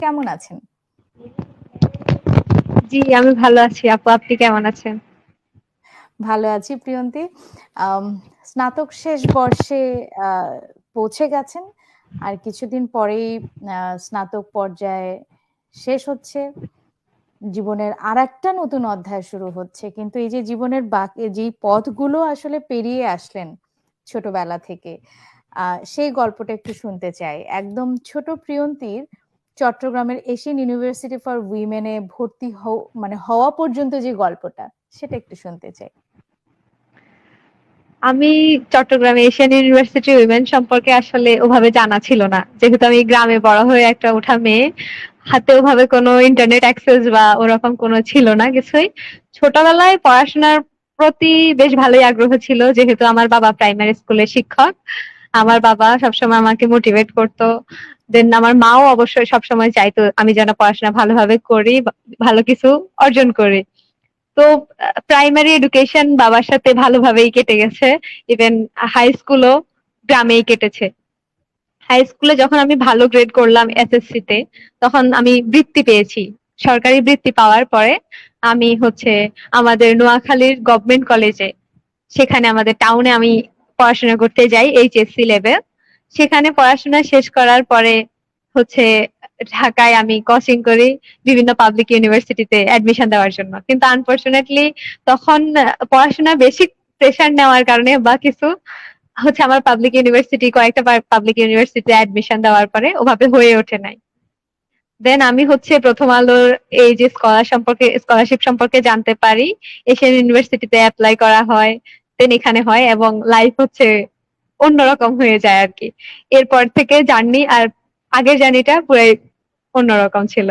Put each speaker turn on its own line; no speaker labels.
কেমন আছেন?
জি, আমি ভালো আছি আপু। আপনি কেমন আছেন?
ভালো আছি প্রিয়ন্তী। আম স্নাতক শেষ বর্ষে আ পৌঁছে গেছেন। আর কিছুদিন পরেই স্নাতক পর্যায়ে শেষ হচ্ছে। জীবনের আরেকটা নতুন অধ্যায় শুরু হচ্ছে। কিন্তু এই যে জীবনের বাকি যেই পথগুলো আসলে পেরিয়ে আসলেন ছোটবেলা থেকে, সেই গল্পটা একটু শুনতে চাই। একদম ছোট প্রিয়ন্তীর চট্টগ্রামের এশিয়ান ইউনিভার্সিটি ফর উইমেন এ ভর্তি মানে হওয়া পর্যন্ত যে গল্পটা, সেটা একটু শুনতে চাই।
আমি চট্টগ্রামে এশিয়ান ইউনিভার্সিটি উইমেন সম্পর্কে আসলে ওভাবে জানা ছিল না। যেহেতু আমি গ্রামে বড় হয়ে একটা ওঠা মেয়ে, হাতে ওভাবে কোনো ইন্টারনেট অ্যাক্সেস বা ওরকম কোনো ছিল না কিছুই। ছোটবেলায় পড়াশোনার প্রতি বেশ ভালোই আগ্রহ ছিল, যেহেতু আমার বাবা প্রাইমারি স্কুলের শিক্ষক। আমার বাবা সবসময় আমাকে মোটিভেট করতো। দেন আমার মাও অবশ্যই সবসময় চাইতো আমি যেন পড়াশোনা ভালোভাবে করি, ভালো কিছু অর্জন করি। তো প্রাইমারি এডুকেশন বাবার সাথে ভালোভাবেই কেটে গেছে। ইভেন হাই স্কুলও গ্রামেই কেটেছে। হাই স্কুলে যখন আমি ভালো গ্রেড করলাম এসএসসি তে, তখন আমি বৃত্তি পেয়েছি। সরকারি বৃত্তি পাওয়ার পরে আমি আমাদের নোয়াখালীর গভর্নমেন্ট কলেজে, সেখানে আমাদের টাউনে আমি পড়াশোনা করতে যাই এইচএসসি লেভেল। সেখানে পড়াশোনা শেষ করার পরে হচ্ছে ঢাকায় আমি কোচিং করি বিভিন্ন পাবলিক ইউনিভার্সিটিতে অ্যাডমিশন দেওয়ার জন্য। কিন্তু আনফরচুনেটলি তখন পড়াশোনা বেশি প্রেশার নেওয়ার কারণে বা কিছু আমার পাবলিক ইউনিভার্সিটি কয়েকটা পাবলিক ইউনিভার্সিটিতে অ্যাডমিশন দেওয়ার পরে ওভাবে হয়ে ওঠে নাই। দেন আমি প্রথম আলোর এই যে স্কলারশিপ সম্পর্কে জানতে পারি। এশিয়ান ইউনিভার্সিটিতে অ্যাপ্লাই করা হয়, দেন এখানে হয় এবং লাইফ অন্যরকম হয়ে যায় আর কি। এরপর থেকে জার্নি আর আগের জার্নিটা পুরাই অন্যরকম ছিল।